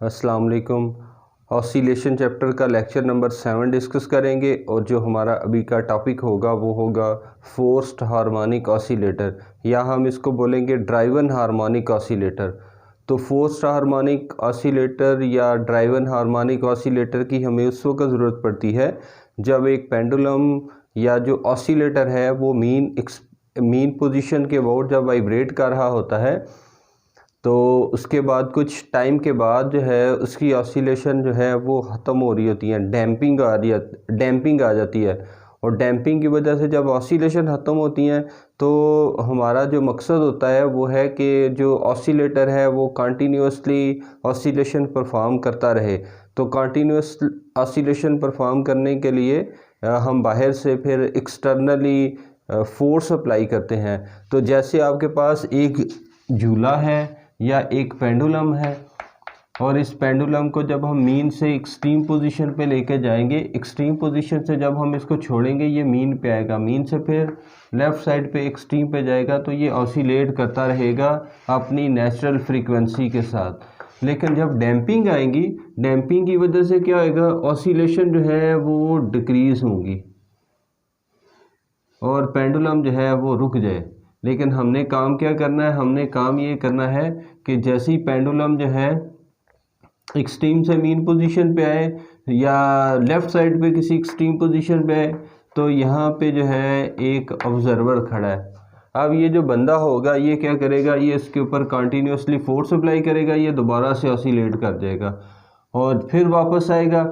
अस्सलाम वालेकुम। Oscillation chapter का लेक्चर नंबर 7 डिस्कस करेंगे और जो हमारा अभी का टॉपिक होगा वो होगा फोर्स्ड हार्मोनिक ऑसिलेटर, या हम इसको बोलेंगे ड्राइवन हार्मोनिक ऑसिलेटर। तो फोर्स्ड हार्मोनिक ऑसिलेटर या ड्राइवन हार्मोनिक ऑसिलेटर की हमें उस वक्त ज़रूरत पड़ती है जब एक पेंडुलम या जो ऑसिलेटर है वो मीन पोजीशन के अबाउट जब वाइब्रेट कर रहा होता है, तो उसके बाद कुछ टाइम के बाद जो है उसकी ऑसिलेशन जो है वो ख़त्म हो रही होती है, डैम्पिंग आ जाती है। और डैम्पिंग की वजह से जब ऑसिलेशन ख़त्म होती हैं तो हमारा जो मकसद होता है वो है कि जो ऑसिलेटर है वो कंटिन्यूसली ऑसिलेशन परफॉर्म करता रहे। तो कंटिन्यूस ऑसिलेशन परफॉर्म करने के लिए हम बाहर से फिर एक्सटर्नली फोर्स अप्लाई करते हैं। तो जैसे आपके पास एक झूला है या एक पेंडुलम है, और इस पेंडुलम को जब हम मीन से एक्सट्रीम पोजीशन पे लेके जाएंगे, एक्सट्रीम पोजीशन से जब हम इसको छोड़ेंगे ये मीन पे आएगा, मीन से फिर लेफ़्ट साइड पे एक्सट्रीम पे जाएगा, तो ये ऑसिलेट करता रहेगा अपनी नेचुरल फ्रीक्वेंसी के साथ। लेकिन जब डैम्पिंग आएगी, डैम्पिंग की वजह से क्या होएगा, ऑसिलेशन जो है वो डिक्रीज़ होंगी और पेंडुलम जो है वो रुक जाए। लेकिन हमने काम क्या करना है, हमने काम ये करना है कि जैसे ही पेंडुलम जो है एक्सट्रीम से मीन पोजीशन पे आए या लेफ़्ट साइड पे किसी एक्सट्रीम पोजीशन पे आए, तो यहाँ पे जो है एक ऑब्जर्वर खड़ा है। अब ये जो बंदा होगा ये क्या करेगा, ये इसके ऊपर कंटिन्यूसली फोर्स अप्लाई करेगा, ये दोबारा से ऑसिलेट कर जाएगा और फिर वापस आएगा,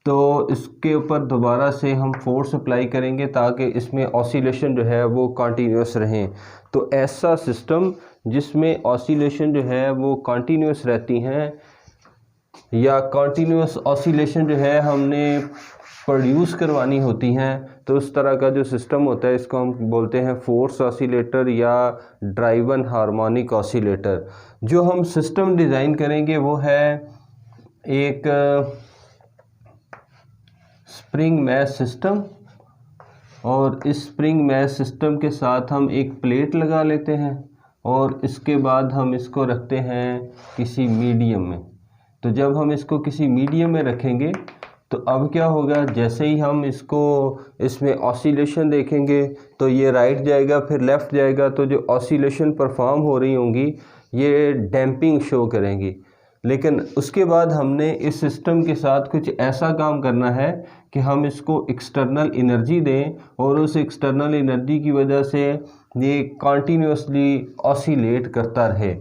तो इसके ऊपर दोबारा से हम फोर्स अप्लाई करेंगे ताकि इसमें ऑसिलेशन जो है वो कंटिन्यूस रहें। तो ऐसा सिस्टम जिसमें ऑसिलेशन जो है वो कंटिन्यूस रहती हैं या कंटिन्यूस ऑसिलेशन जो है हमने प्रोड्यूस करवानी होती हैं, तो उस तरह का जो सिस्टम होता है इसको हम बोलते हैं फोर्स ऑसिलेटर या ड्राइवन हार्मोनिक ऑसिलेटर। जो हम सिस्टम डिज़ाइन करेंगे वो है एक स्प्रिंग मैश सिस्टम, और इस स्प्रिंग मैश सिस्टम के साथ हम एक प्लेट लगा लेते हैं और इसके बाद हम इसको रखते हैं किसी मीडियम में। तो जब हम इसको किसी मीडियम में रखेंगे तो अब क्या होगा, जैसे ही हम इसमें ऑसिलेशन देखेंगे तो ये राइट जाएगा फिर लेफ़्ट जाएगा, तो जो ऑसिलेशन परफॉर्म हो रही होंगी ये डैम्पिंग शो करेंगी। लेकिन उसके बाद हमने इस सिस्टम के साथ कुछ ऐसा काम करना है कि हम इसको एक्सटर्नल एनर्जी दें और उस एक्सटर्नल एनर्जी की वजह से ये कंटिन्यूसली ऑसिलेट करता रहे।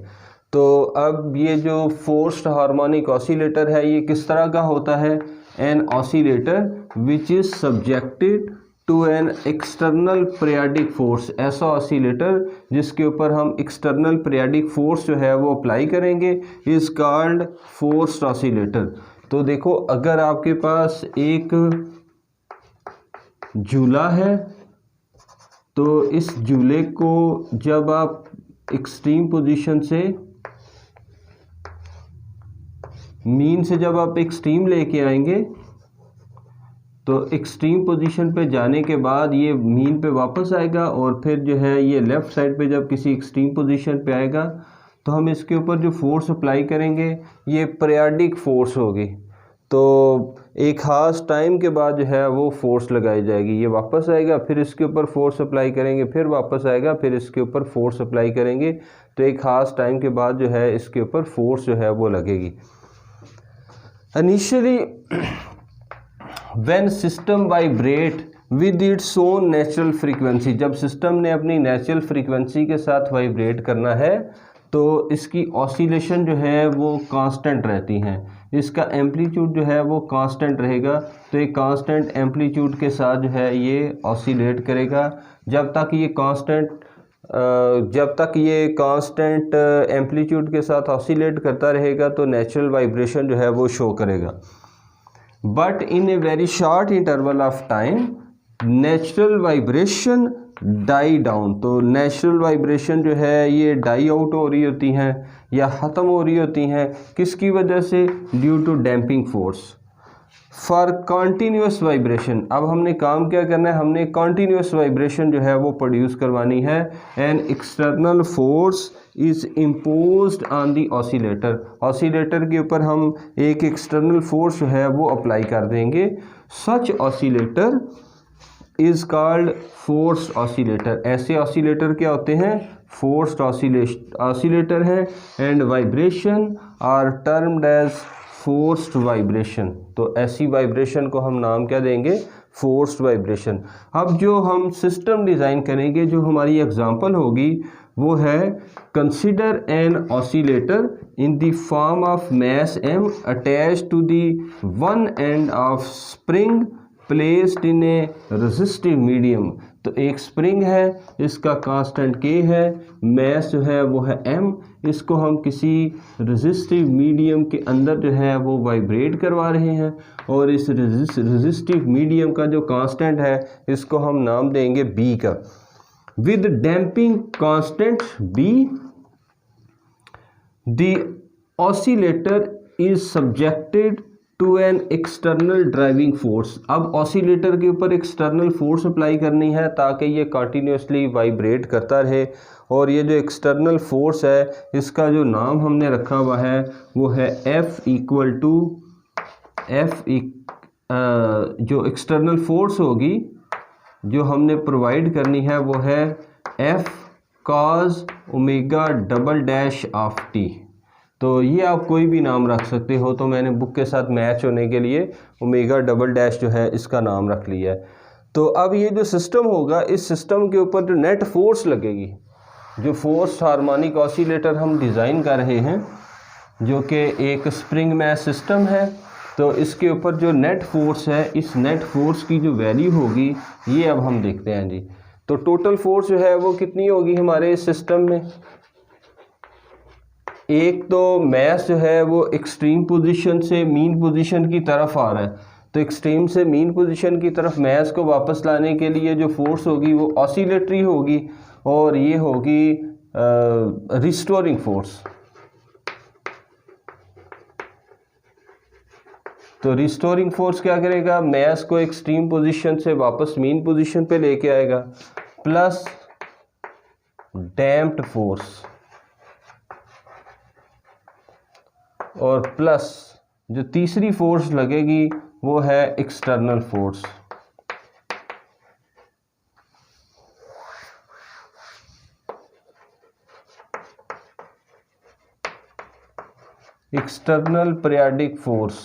तो अब ये जो फोर्स्ड हार्मोनिक ऑसिलेटर है ये किस तरह का होता है, an oscillator which is subjected to an external periodic force. ऐसा ऑसिलेटर जिसके ऊपर हम एक्सटर्नल पीरियाडिक फोर्स जो है वो अप्लाई करेंगे इज़ कॉल्ड फोर्स्ड ऑसिलेटर। तो देखो, अगर आपके पास एक झूला है तो इस झूले को जब आप एक्सट्रीम पोजीशन से मीन से जब आप एक्सट्रीम लेके आएंगे तो एक्सट्रीम पोजीशन पे जाने के बाद ये मीन पे वापस आएगा और फिर जो है ये लेफ़्ट साइड पे जब किसी एक्सट्रीम पोजीशन पे आएगा तो हम इसके ऊपर जो फोर्स अप्लाई करेंगे ये पीरियाडिक फोर्स होगी। तो एक ख़ास टाइम के बाद जो है वो फोर्स लगाई जाएगी, ये वापस आएगा फिर इसके ऊपर फोर्स अप्लाई करेंगे, फिर वापस आएगा फिर इसके ऊपर फोर्स अप्लाई करेंगे, तो एक ख़ास टाइम के बाद जो है इसके ऊपर फोर्स जो है वो लगेगी। Initially when system vibrate with its own natural frequency, जब सिस्टम ने अपनी नेचुरल फ्रीक्वेंसी के साथ वाइब्रेट करना है तो इसकी ऑसिलेशन जो है वो कांस्टेंट रहती हैं, इसका एम्पलीट्यूड जो है वो कांस्टेंट रहेगा। तो एक कांस्टेंट एम्पलीट्यूड के साथ जो है ये ऑसिलेट करेगा। जब तक ये कांस्टेंट एम्पलीट्यूड के साथ ऑसिलेट करता रहेगा तो नेचुरल वाइब्रेशन जो है वो शो करेगा। But in a very short interval of time natural vibration die down, तो नेचुरल वाइब्रेशन जो है ये डाई आउट हो रही होती हैं या ख़त्म हो रही होती हैं, किसकी वजह से, due to damping force. For continuous vibration, अब हमने काम क्या करना है, हमने कॉन्टीन्यूस वाइब्रेशन जो है वो प्रोड्यूस करवानी है। An external force is imposed on the oscillator, oscillator के ऊपर हम एक एक्सटर्नल फोर्स जो है वो अप्लाई कर देंगे। Such oscillator is called forced oscillator, ऐसे ऑसिलेटर क्या होते हैं, फोर्स्ड ऑसिलेटर हैं। And vibration are termed as forced vibration, तो ऐसी वाइब्रेशन को हम नाम क्या देंगे, फोर्स्ड वाइब्रेशन। अब जो हम सिस्टम डिज़ाइन करेंगे, जो हमारी एग्जांपल होगी वो है consider an oscillator in the form of mass m attached to the one end of spring placed in a resistive medium. तो एक स्प्रिंग है, इसका कांस्टेंट k है, मास जो है वो है m, इसको हम किसी रेजिस्टिव मीडियम के अंदर जो है वो वाइब्रेट करवा रहे हैं, और इस रेजिस्टिव मीडियम का जो कांस्टेंट है इसको हम नाम देंगे b का। With damping constant b the oscillator is subjected to an external driving force. अब ऑसिलेटर के ऊपर एक्सटर्नल फोर्स अप्लाई करनी है ताकि ये कंटिन्यूसली वाइब्रेट करता रहे, और ये जो एक्सटर्नल फोर्स है इसका जो नाम हमने रखा हुआ है वो है F इक्वल टू जो एक्सटर्नल फोर्स होगी जो हमने प्रोवाइड करनी है वो है F cos omega double dash of t. तो ये आप कोई भी नाम रख सकते हो, तो मैंने बुक के साथ मैच होने के लिए ओमेगा डबल डैश जो है इसका नाम रख लिया है। तो अब ये जो सिस्टम होगा, इस सिस्टम के ऊपर जो नेट फोर्स लगेगी, जो फोर्स हार्मोनिक ऑसिलेटर हम डिज़ाइन कर रहे हैं जो कि एक स्प्रिंग मैस सिस्टम है, तो इसके ऊपर जो नेट फोर्स है, इस नेट फोर्स की जो वैल्यू होगी ये अब हम देखते हैं जी। तो टोटल फोर्स जो है वो कितनी होगी हमारे इस सिस्टम में, एक तो मैस जो है वो एक्सट्रीम पोजीशन से मीन पोजीशन की तरफ आ रहा है, तो एक्सट्रीम से मीन पोजीशन की तरफ मैस को वापस लाने के लिए जो फोर्स होगी वो ऑसिलेटरी होगी, और ये होगी रिस्टोरिंग फोर्स। तो रिस्टोरिंग फोर्स क्या करेगा, मैस को एक्सट्रीम पोजीशन से वापस मीन पोजीशन पे लेके आएगा, प्लस डैम्प्ड फोर्स, और प्लस जो तीसरी फोर्स लगेगी वो है external force. External periodic force.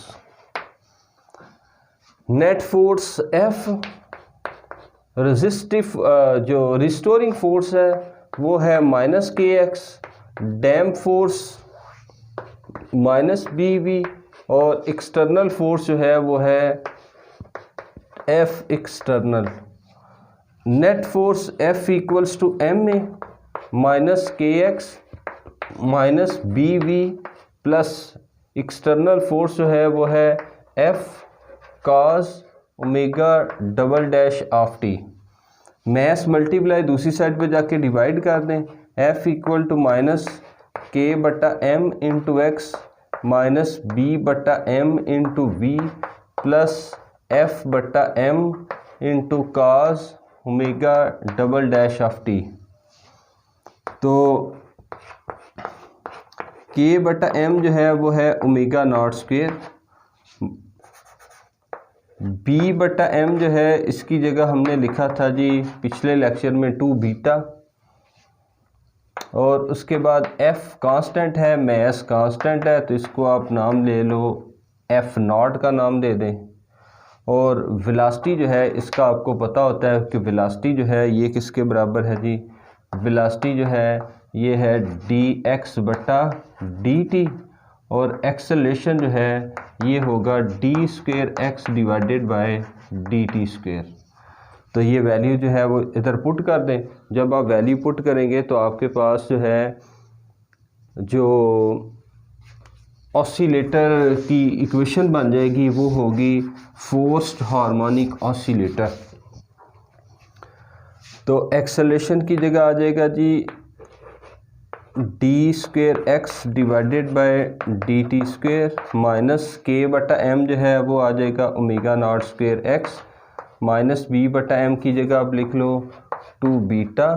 Net force F, resistive जो रिस्टोरिंग फोर्स है वो है minus kx, damp force minus BV, और एक्सटर्नल फोर्स जो है वो है F external. Net force F equals to M में minus kx minus BV plus external force जो है वो है F cos omega double dash of T. Mess multiply दूसरी साइड पे जाके डिवाइड कर दें, F equal to minus K बटा M into x minus B बटा M into V plus F बटा M into cos omega double dash of t. तो K बटा M जो है वो है ओमेगा नॉट स्क्वेयर, B बटा M जो है इसकी जगह हमने लिखा था जी पिछले लेक्चर में 2 बीटा, और उसके बाद F कांस्टेंट है, मैस कांस्टेंट है, तो इसको आप नाम ले लो F नॉट का नाम दे दें। और वेलोसिटी जो है इसका आपको पता होता है कि वेलोसिटी जो है ये किसके बराबर है जी, वेलोसिटी जो है ये है dx बटा dt, और एक्सेलरेशन जो है ये होगा d square x divided by dt square. तो ये वैल्यू जो है वो इधर पुट कर दें। जब आप वैल्यू पुट करेंगे तो आपके पास जो है जो ऑसिलेटर की इक्वेशन बन जाएगी वो होगी फोर्स्ड हार्मोनिक ऑसिलेटर। तो एक्सेलरेशन की जगह आ जाएगा जी d square x divided by d t square minus K बटा एम जो है वो आ जाएगा omega not square x minus b बटा एम की जगह आप लिख लो 2 बीटा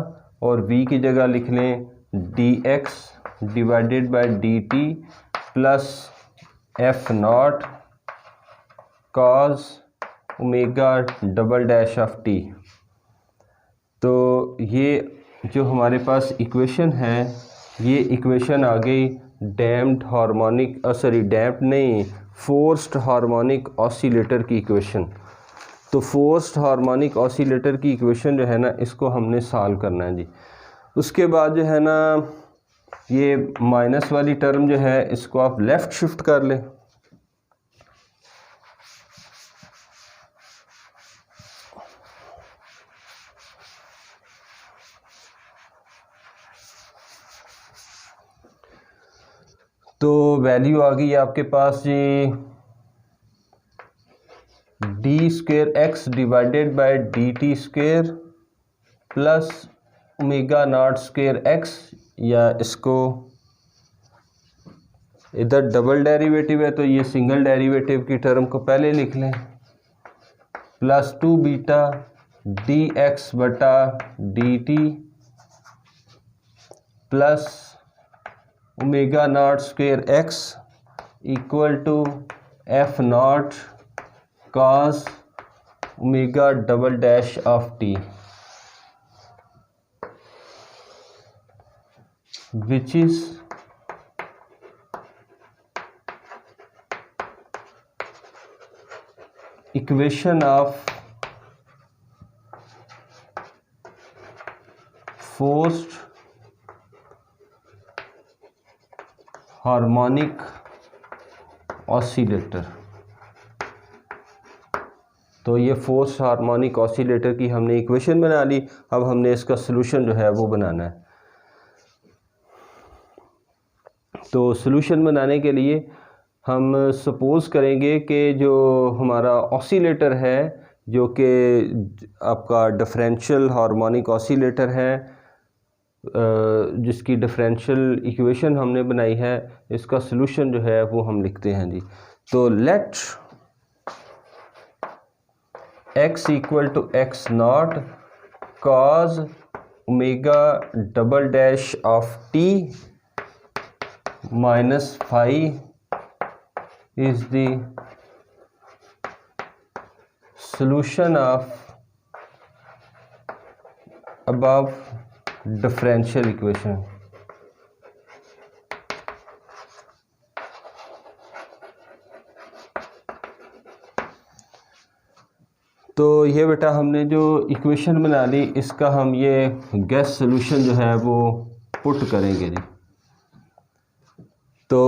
और वी की जगह लिख लें D x divided by d t plus F not cos omega double dash of t. तो ये जो हमारे पास इक्वेशन है ये इक्वेशन आ गई डैम्प्ड हार्मोनिक डैम्प्ड नहीं फोर्स्ड हार्मोनिक ऑसिलेटर की इक्वेशन। तो फोर्स्ड हार्मोनिक ऑसिलेटर की इक्वेशन जो है ना इसको हमने सॉल्व करना है जी। उसके बाद जो है ना ये माइनस वाली टर्म जो है इसको आप लेफ़्ट शिफ्ट कर लें। तो वैल्यू आ गई आपके पास जी d square x divided by d t square plus omega not square x, या इसको इधर डबल डेरिवेटिव है तो ये सिंगल डेरिवेटिव की टर्म को पहले लिख लें, प्लस 2 बीटा डी एक्स बटा d t plus omega not square x equal to F not cos omega double dash of t, which is equation of forced harmonic oscillator। तो ये force harmonic oscillator की हमने equation बना ली। अब हमने इसका solution जो है वो बनाना है। तो सलूशन बनाने के लिए हम सपोज़ करेंगे कि जो हमारा ऑसिलेटर है जो कि आपका डिफरेंशियल हार्मोनिक ऑसिलेटर है, जिसकी डिफरेंशियल इक्वेशन हमने बनाई है, इसका सलूशन जो है वो हम लिखते हैं जी। तो let x equal to x nought cos omega double dash of t minus phi is the solution of above differential equation। तो ये बेटा हमने जो इक्वेशन बना ली इसका हम ये गैस सॉल्यूशन जो है वो पुट करेंगे जी। तो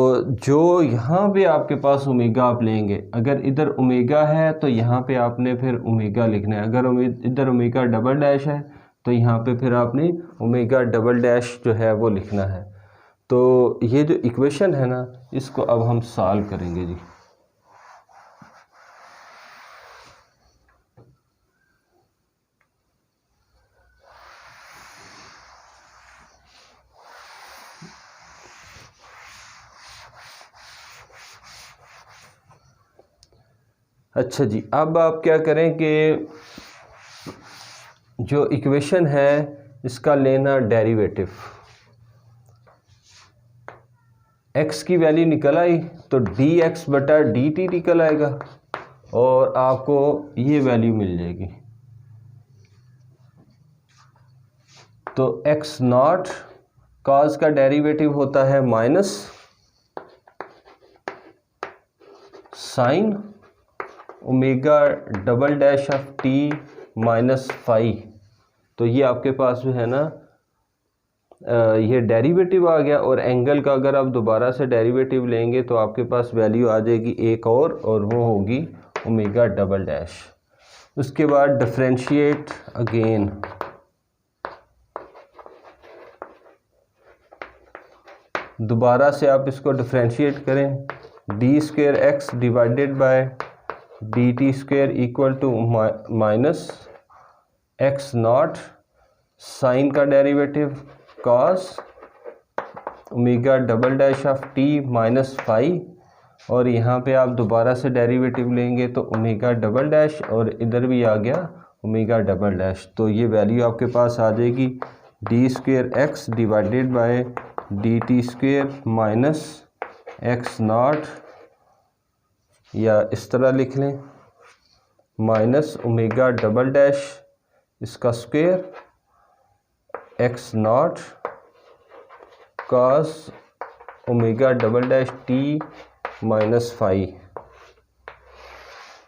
जो यहाँ पे आपके पास ओमेगा आप लेंगे, अगर इधर ओमेगा है तो यहाँ पे आपने फिर ओमेगा लिखना है, अगर इधर ओमेगा डबल डैश है तो यहाँ पे फिर आपने ओमेगा डबल डैश जो है वो लिखना है। तो ये जो इक्वेशन है ना इसको अब हम सॉल्व करेंगे जी। अच्छा जी, अब आप क्या करें कि जो इक्वेशन है इसका लेना डेरिवेटिव। x की वैल्यू निकल आई तो dx बटा dt निकल आएगा और आपको ये वैल्यू मिल जाएगी। तो x नॉट cos का डेरिवेटिव होता है minus sine omega double dash of t minus phi. तो ये आपके पास जो है ना ये डेरिवेटिव आ गया, और एंगल का अगर आप दोबारा से डेरिवेटिव लेंगे तो आपके पास वैल्यू आ जाएगी एक और वो होगी ओमेगा डबल डैश। उसके बाद डिफरेंशिएट अगेन, दोबारा से आप इसको डिफरेंशिएट करें, d square x divided by d t square equal to minus x not sine का derivative cos omega double dash of t minus phi, और यहाँ पे आप दोबारा से डेरिवेटिव लेंगे तो ओमेगा डबल डैश, और इधर भी आ गया ओमेगा डबल डैश। तो ये वैल्यू आपके पास आ जाएगी d square x divided by d t square minus x nought, या इस तरह लिख लें माइनस ओमेगा डबल डैश इसका square x not cos omega double dash t minus phi.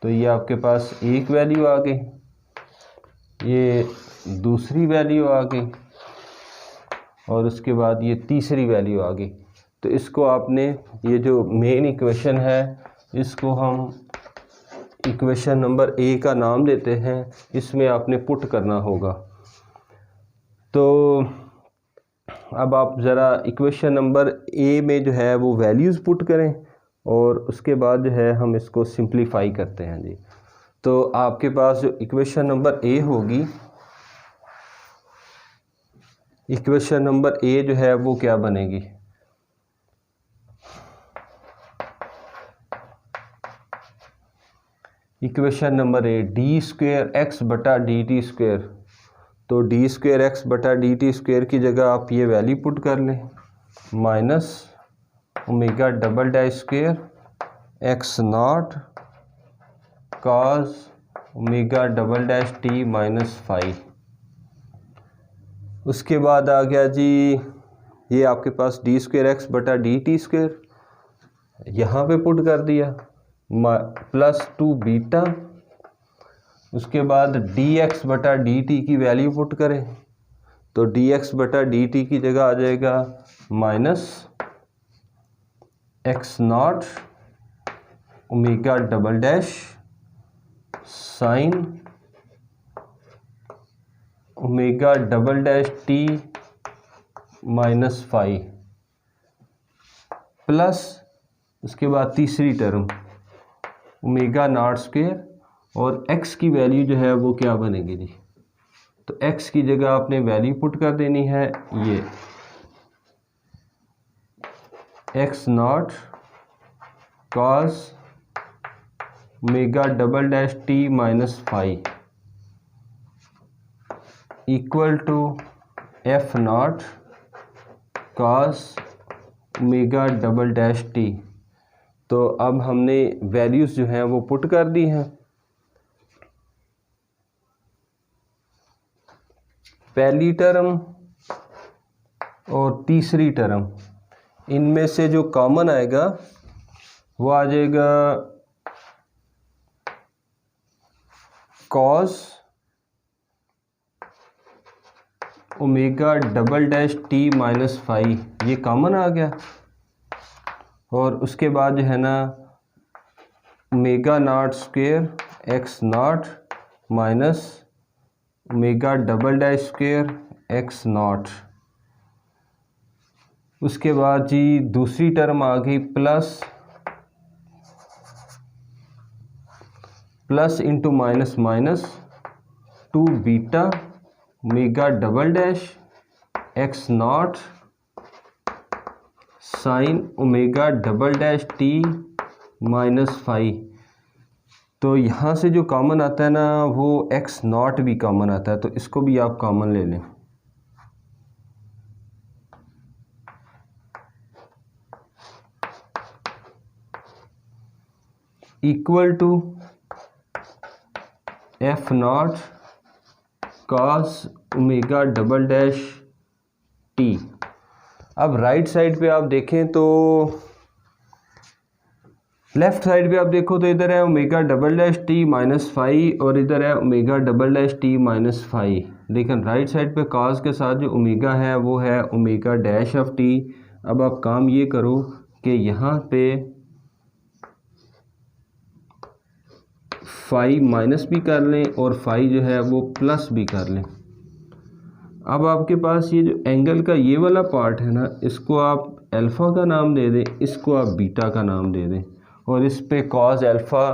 तो ये आपके पास एक वैल्यू आ गई, ये दूसरी वैल्यू आ गई, और उसके बाद ये तीसरी वैल्यू आ गई। तो इसको आपने, ये जो मेन इक्वेशन है, इसको हम इक्वेशन नंबर ए का नाम देते हैं, इसमें आपने पुट करना होगा। तो अब आप ज़रा इक्वेशन नंबर ए में जो है वो वैल्यूज़ पुट करें, और उसके बाद जो है हम इसको सिंप्लीफाई करते हैं जी। तो आपके पास जो इक्वेशन नंबर ए होगी, इक्वेशन नंबर ए जो है वो क्या बनेगी, equation number A d square x बटा डी टी स्क्वेयर। तो डी स्क्वेयर एक्स बटा डी टी स्क्वेयर की जगह आप ये वैल्यू पुट कर लें minus omega double dash square x not cos omega double dash t minus phi. उसके बाद आ गया जी ये आपके पास डी स्क्वेयर एक्स बटा डी टी स्क्वेयर, यहाँ पे पुट कर दिया प्लस 2 बीटा। उसके बाद डी एक्स बटा डी टी की वैल्यू पुट करें, तो डी एक्स बटा डी टी की जगह आ जाएगा minus x nought omega double dash sine omega double dash t minus phi, plus उसके बाद तीसरी टर्म ओमेगा नॉट स्क्वेयर, और x की वैल्यू जो है वो क्या बनेगी जी, तो x की जगह आपने वैल्यू पुट कर देनी है ये x not cos omega double dash t minus phi equal to F not cos omega double dash t. तो अब हमने वैल्यूज़ जो हैं वो पुट कर दी हैं। पहली टर्म और तीसरी टर्म, इनमें से जो कॉमन आएगा वो आ जाएगा cos omega double dash t minus phi, ये कॉमन आ गया। और उसके बाद जो है ना omega not square x nought minus omega double dash square x nought. उसके बाद जी दूसरी टर्म आ गई plus into minus minus 2 beta omega double dash x not sine omega double dash t minus phi. तो यहाँ से जो कॉमन आता है ना वो एक्स नॉट भी कॉमन आता है, तो इसको भी आप कॉमन ले लें। Equal to F not cos omega double dash t. अब राइट साइड पे आप देखें तो लेफ्ट साइड पे आप देखो तो इधर है omega double dash t minus phi, और इधर है omega double dash t minus phi. लेकिन राइट साइड पे कॉस के साथ जो ओमेगा है वो है ओमेगा डैश ऑफ टी। अब आप काम ये करो कि यहाँ पे फाई माइनस भी कर लें और फाई जो है वो प्लस भी कर लें। अब आपके पास ये जो एंगल का ये वाला पार्ट है ना, इसको आप अल्फ़ा का नाम दे दें, इसको आप बीटा का नाम दे दें, और इस पे कॉस अल्फ़ा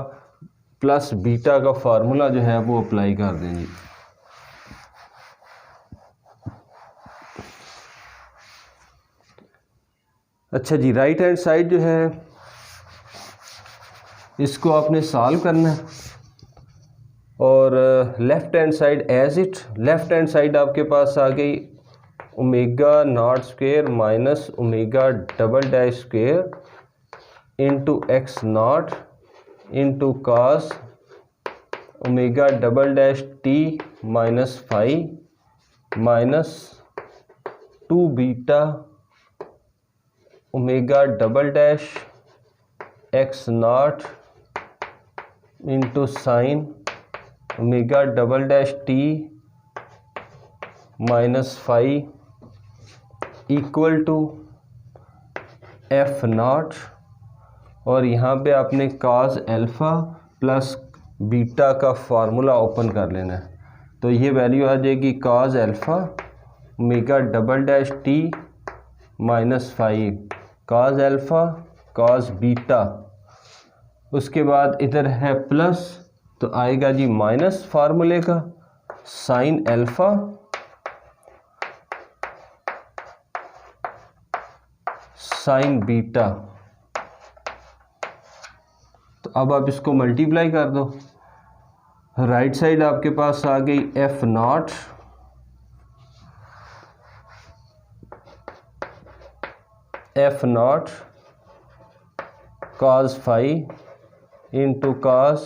प्लस बीटा का फार्मूला जो है वो अप्लाई कर देंगे। अच्छा जी, राइट हैंड साइड जो है इसको आपने सॉल्व करना है और left hand side as it, left hand side आपके पास आ गई omega not square minus omega double dash square into x not into cos omega double dash t minus five minus 2 beta omega double dash x not into sine omega double dash t minus five equal to F not, और यहाँ पे आपने cos alpha plus beta का formula open कर लेना है। तो ये वैल्यू आ जाएगी काज alpha omega double dash t minus five काज अल्फ़ा काज बीटा, उसके बाद इधर है प्लस तो आएगा जी माइनस फार्मूले का साइन अल्फ़ा साइन बीटा। तो अब आप इसको मल्टीप्लाई कर दो, राइट साइड आपके पास आ गई f not cos five into cos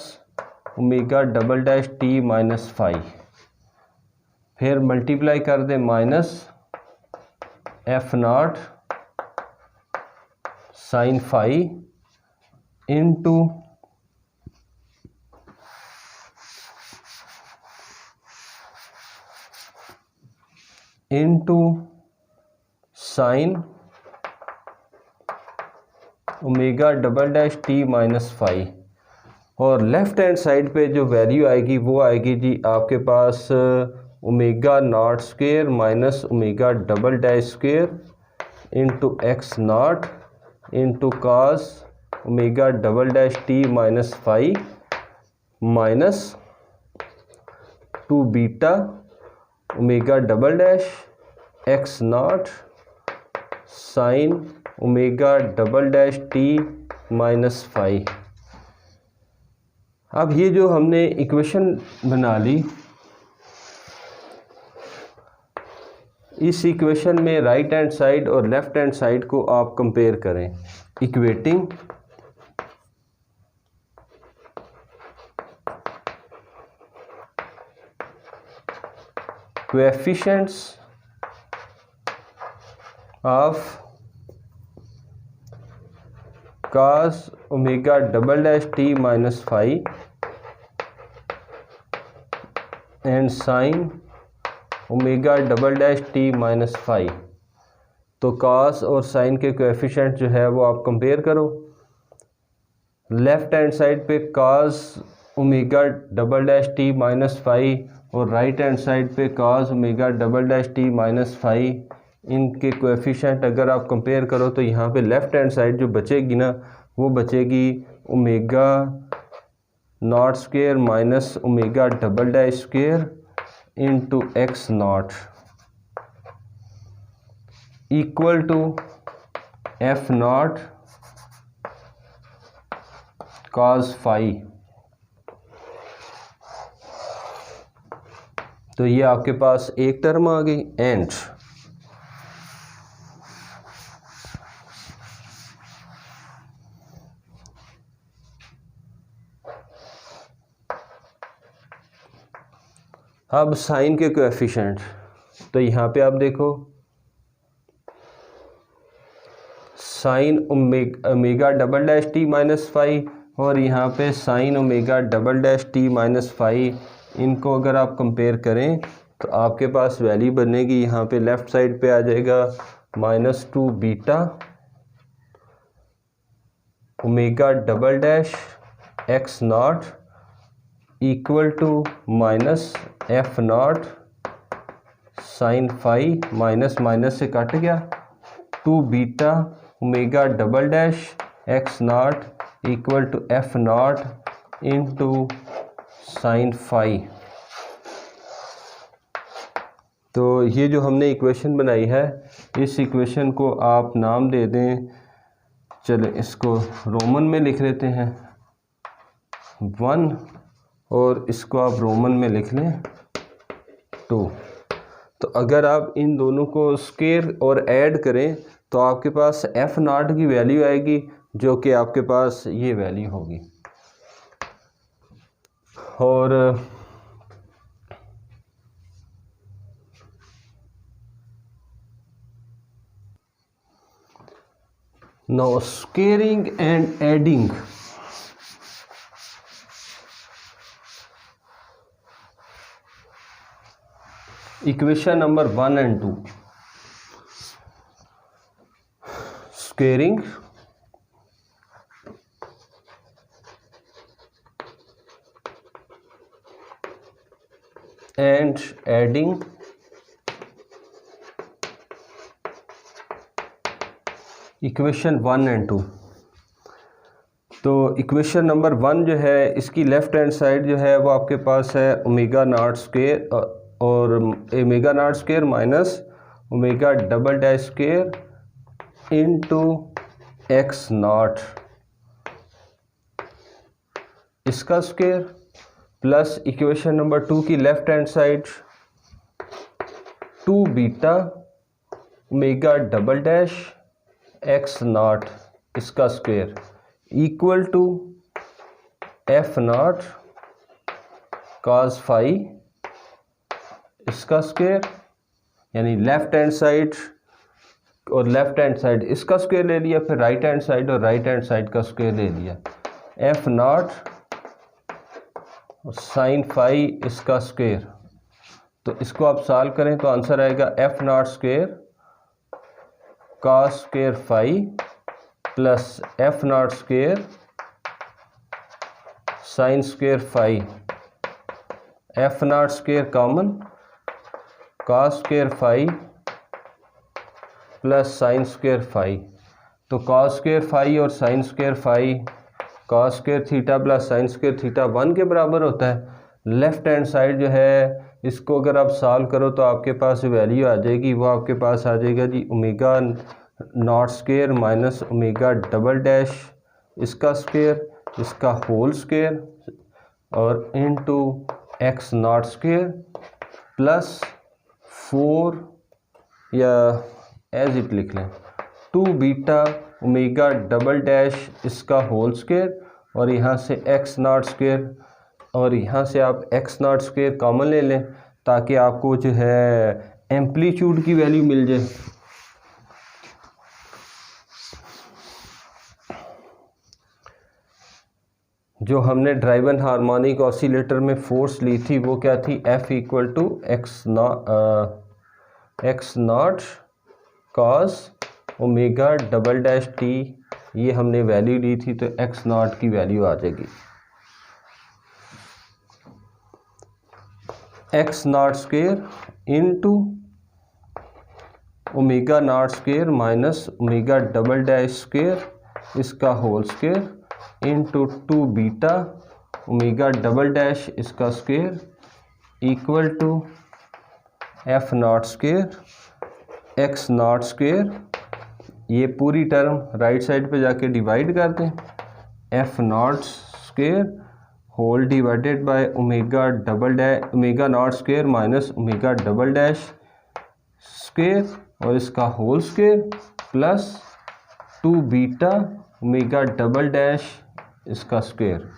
omega double dash t minus five, फिर मल्टीप्लाई कर दे minus F not sine five into sine omega double dash t minus five, और लेफ़्ट हैंड साइड पे जो वैल्यू आएगी वो आएगी जी आपके पास omega not square minus omega double dash square into x not into cos omega double dash t minus five minus 2 beta omega double dash x not sine omega double dash t minus five. अब ये जो हमने equation बना ली, इस equation में right hand side और left hand side को आप कंपेयर करें, equating coefficients of cos omega double dash t minus five and sign omega double dash t minus five. तो cos और साइन के कोएफिशिएंट जो है वो आप कंपेयर करो। लेफ़्ट हैंड साइड पे cos omega double dash t minus five और राइट हैंड साइड पे cos omega double dash t minus five, इनके कोएफिशिएंट अगर आप कंपेयर करो तो यहाँ पे लेफ़्ट हैंड साइड जो बचेगी ना वो बचेगी omega not square minus omega double dash square into x not equal to F not cos five. तो ये आपके पास एक टर्म आ गई एंड अब साइन के कोएफिशिएंट, तो यहाँ पे आप देखो sign omega double dash t minus five और यहाँ पे sign omega double dash t minus five, इनको अगर आप कंपेयर करें तो आपके पास वैल्यू बनेगी, यहाँ पे लेफ़्ट साइड पे आ जाएगा -2 beta omega double dash x not equal to minus F not sine five, minus minus से कट गया, 2 beta omega double dash x not equal to F not into sine five. तो ये जो हमने equation बनाई है, इस इक्वेशन को आप नाम दे दें, चले इसको रोमन में लिख लेते हैं 1 और इसको आप रोमन में लिख लें 2। तो अगर आप इन दोनों को स्क्वायर और ऐड करें तो आपके पास f0 की वैल्यू आएगी, जो कि आपके पास ये वैल्यू होगी। और now squaring and adding, equation number 1 and 2, squaring and adding equation 1 and 2। तो इक्वेशन नंबर 1 जो है, इसकी लेफ़्ट हैंड साइड जो है वो आपके पास है ओमेगा नॉट स्क्वायर और omega not square minus omega double dash square into x not इसका स्क्वायर, प्लस इक्वेशन नंबर 2 की left hand side 2 beta omega double dash x not इसका square equal to F not cos phi इसका square, यानी left hand side और left hand side इसका square ले लिया, फिर राइट हैंड साइड और राइट हैंड साइड का स्क्वायर ले लिया, एफ नॉट और साइन फाई इसका स्क्वायर। तो इसको आप सॉल्व करें तो आंसर आएगा F not square cos square phi plus F not square sine square phi, F not square common, cos square phi plus sine square phi. तो cos square phi और sine square phi, cos square theta plus sine square theta 1 के बराबर होता है। Left hand side जो है इसको अगर आप सॉल्व करो तो आपके पास वैल्यू आ जाएगी, वो आपके पास आ जाएगा जी omega not square minus omega double dash इसका स्क्वायर इसका होल स्क्वायर और into x not square plus 4 या एज इट लिख लें 2 बीटा ओमेगा डबल डैश इसका होल स्क्वायर और यहाँ से एक्स नॉट स्क्वायर और यहाँ से आप एक्स नॉट स्क्वायर कॉमन ले लें ताकि आपको जो है एम्पलीट्यूड की वैल्यू मिल जाए। जो हमने ड्राइवन हार्मोनिक ऑसिलेटर में फोर्स ली थी वो क्या थी, F equal to x not cos omega double dash t, ये हमने वैल्यू ली थी, तो एक्स नॉट की वैल्यू आ जाएगी x not square into omega not square minus omega double dash square इसका whole square into 2 beta omega double dash इसका square equal to F not square x not square, ये पूरी term right side पे जाके divide कर दें, F not square whole divided by omega double dash omega not square minus omega double dash square और इसका whole square plus 2 beta omega double dash इसका square.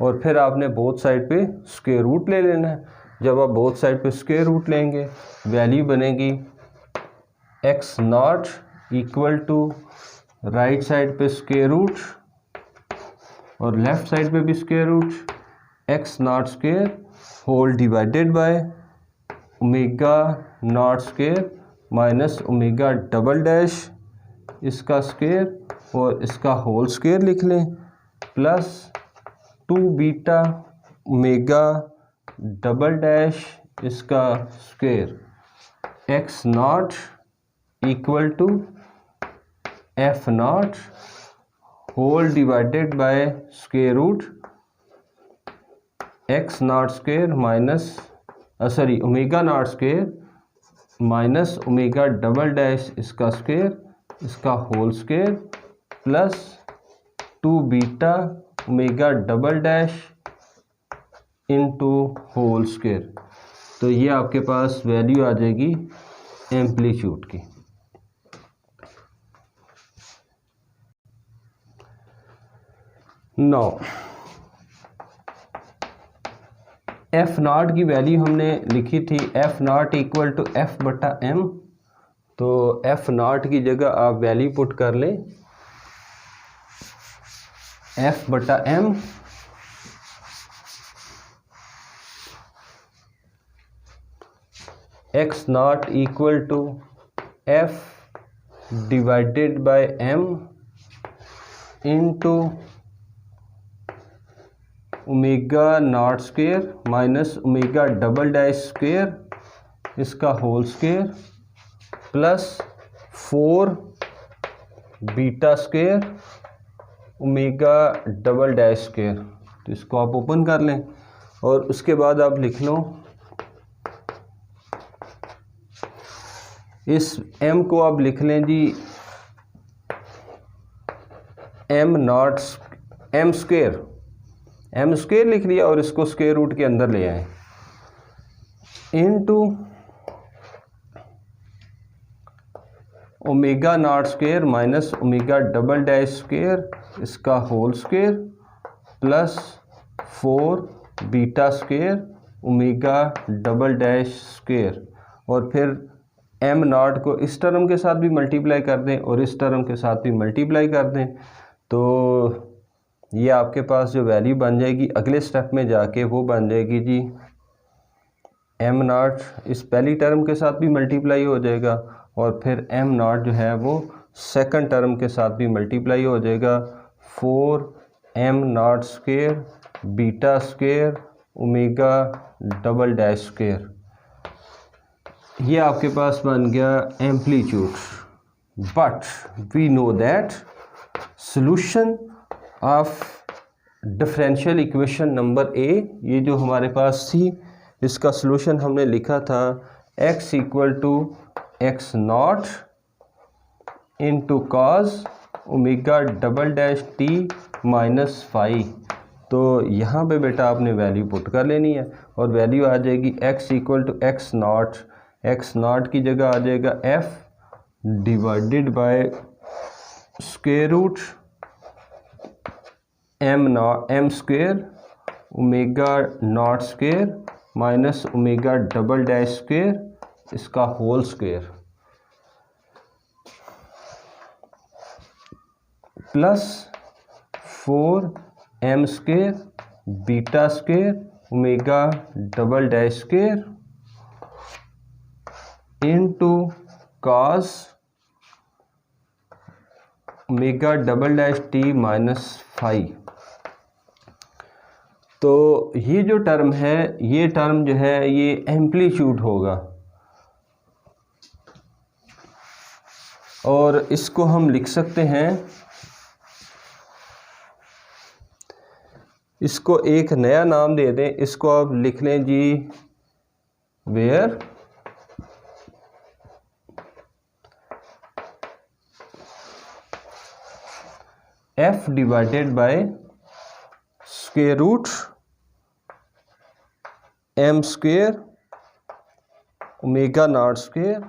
और फिर आपने बोथ साइड पे स्क्वायर रूट ले लेना है। जब आप बोथ साइड पे स्क्वायर रूट लेंगे वैल्यू बनेगी x not equal to right side पे स्क्वायर रूट और लेफ्ट साइड पे भी square root x not square whole divided by omega not square minus omega double dash इसका स्क्वायर और इसका होल स्क्वायर लिख लें plus 2 beta omega double dash इसका square x not equal to F not whole divided by square root x not square minus omega not square minus omega double dash इसका square इसका whole square plus 2 beta omega double dash into whole square. तो ये आपके पास value आ जाएगी amplitude की। Now f not की वैल्यू हमने लिखी थी f not equal to f बटा एम। तो एफ नॉट की जगह आप वैल्यू पुट कर लें एफ बटा m x not equal to f divided by m into omega not square minus omega double dash square इसका whole square plus 4 beta square omega double dash square. तो इसको आप ओपन कर लें और उसके बाद आप लिख लो इस m को आप लिख लें जी एम स्क्वायर लिख लिया और इसको स्क्वायर रूट के अंदर ले आए into omega not square minus omega double dash square इसका whole square plus 4 beta square omega double dash square. और फिर एम नॉट को इस टर्म के साथ भी मल्टीप्लाई कर दें और इस टर्म के साथ भी मल्टीप्लाई कर दें। तो ये आपके पास जो वैल्यू बन जाएगी अगले स्टेप में जाके वो बन जाएगी जी एम नॉट इस पहली टर्म के साथ भी मल्टीप्लाई हो जाएगा और फिर एम नॉट जो है वो सेकंड टर्म के साथ भी मल्टीप्लाई हो जाएगा 4 M not square beta square omega double dash square. ये आपके पास बन गया amplitude. But we know that solution of differential equation number A ये जो हमारे पास थी इसका सॉल्यूशन हमने लिखा था x equal to x not into cos omega double dash t minus 5। तो यहाँ पे बेटा आपने वैल्यू पुट कर लेनी है और वैल्यू आ जाएगी x equal to x not की जगह आ जाएगा f divided by square root m square omega not square minus omega double dash square इसका whole square plus 4 m square beta square omega double dash square into cos omega double dash t minus 5। तो ये जो term है ये term जो है ये amplitude होगा और इसको हम लिख सकते हैं इसको एक नया नाम दे दें। इसको आप लिख लें G where f divided by square root m square omega not square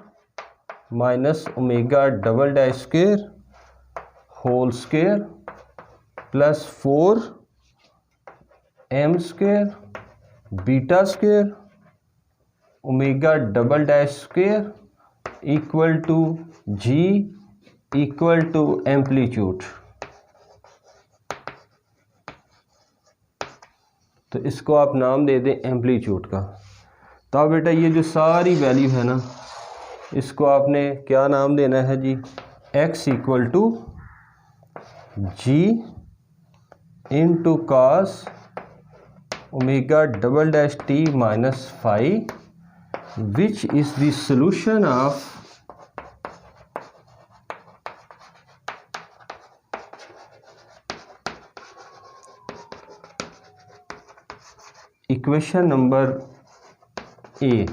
minus omega double dash square whole square plus 4 m square beta square omega double dash square equal to G equal to amplitude. तो इसको आप नाम दे दें amplitude का। तो अब बेटा ये जो सारी वैल्यू है ना इसको आपने क्या नाम देना है G x equal to G into cos omega double dash t minus 5 which is the solution of equation number A.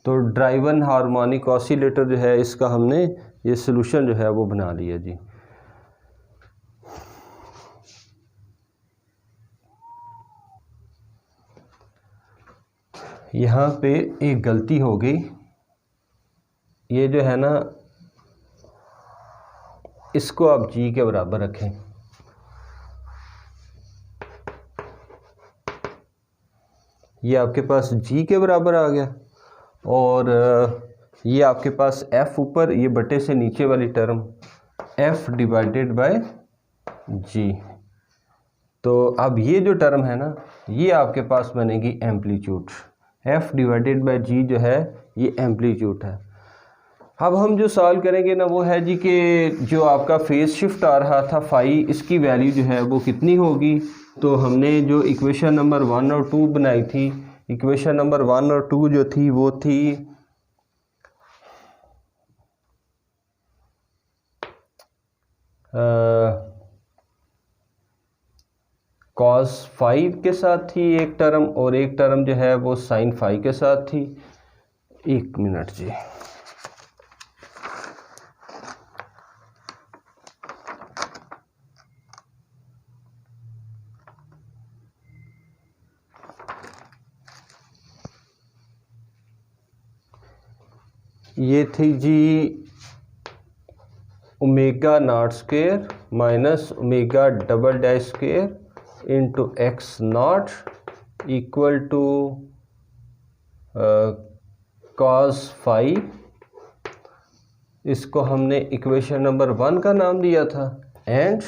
तो ड्राइवन हार्मोनिक ऑसिलेटर जो है इसका हमने ये सॉल्यूशन जो है वो बना लिया जी। यहाँ पे एक गलती हो गई, ये जो है ना इसको आप जी के बराबर रखें। ये आपके पास जी के बराबर आ गया और ये आपके पास एफ ऊपर, ये बटे से नीचे वाली टर्म एफ डिवाइडेड बाय जी। तो अब ये जो टर्म है ना ये आपके पास बनेगी एम्पलीट्यूड। एफ डिवाइडेड बाय जी जो है ये एम्पलीट्यूड है। अब हम जो सॉल्व करेंगे ना वो है जी कि जो आपका फेज शिफ्ट आ रहा था फाई, इसकी वैल्यू जो है वो कितनी होगी। तो हमने जो इक्वेशन नंबर 1 और 2 बनाई थी, इक्वेशन नंबर 1 और 2 जो थी वो थी कॉस 5 के साथ थी एक टर्म, और एक टर्म जो है वो साइन 5 के साथ थी। एक मिनट जी, ये थी जी omega not square minus omega double dash square into x not equal to cos 5। इसको हमने इक्वेशन नंबर 1 का नाम दिया था। एंड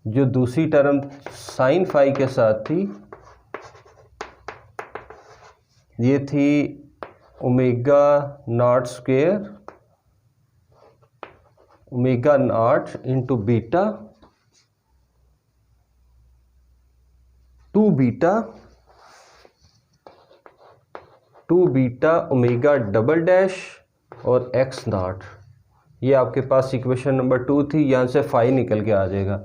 जो दूसरी टर्म साइन 5 के साथ थी ये थी omega not square omega not into beta 2 beta omega double dash और एक्स नॉट। ये आपके पास इक्वेशन नंबर 2 थी, यहाँ से 5 निकल के आ जाएगा।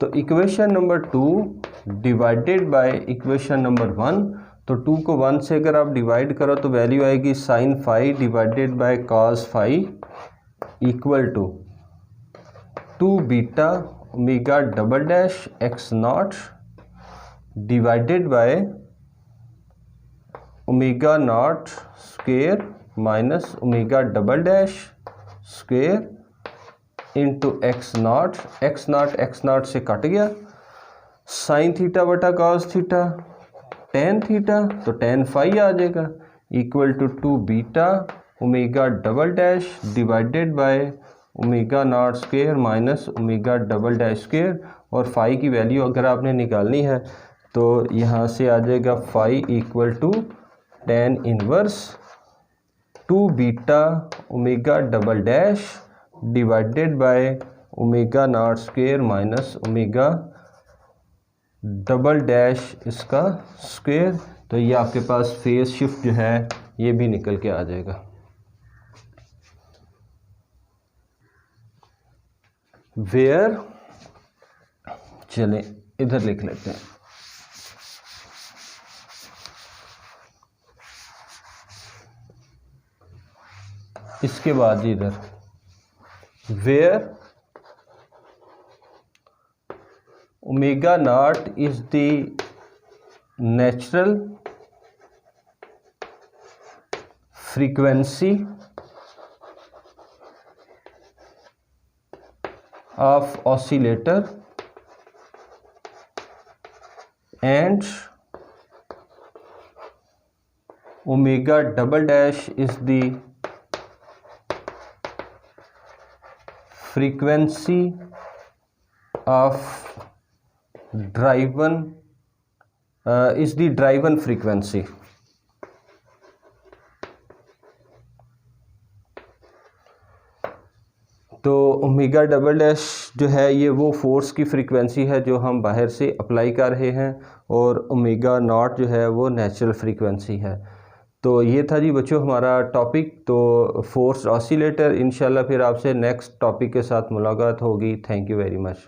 तो equation number 2 divided by equation number 1, तो 2 को 1 से अगर आप डिवाइड करो तो वैल्यू आएगी sine 5 divided by cos 5 equal to 2 beta omega double dash x not divided by omega not square minus omega double dash square into x not. X not से cut गया, साइन थीटा बटा cos theta tan theta, तो tan 5 आ जाएगा equal to 2 beta omega double dash divided by omega not square minus omega double dash square. और 5 की value अगर आपने निकालनी है तो यहाँ से आ जाएगा 5 equal to tan inverse 2 beta omega double dash divided by omega not square minus omega double dash इसका स्क्वायर। तो ये आपके पास फेज शिफ्ट जो है ये भी निकल के आ जाएगा। वेयर, चलें इधर लिख लेते हैं। इसके बाद इधर where omega not is the natural frequency of oscillator and omega double dash is the frequency of driven frequency। तो ओमेगा डबल डैश जो है ये वो फोर्स की फ्रीक्वेंसी है जो हम बाहर से अप्लाई कर रहे हैं, और ओमेगा नॉट जो है वो नेचुरल फ्रीक्वेंसी है। तो ये था जी बच्चों हमारा टॉपिक, तो फोर्स ऑसिलेटर। इंशाल्लाह फिर आपसे नेक्स्ट टॉपिक के साथ मुलाकात होगी। Thank you very much.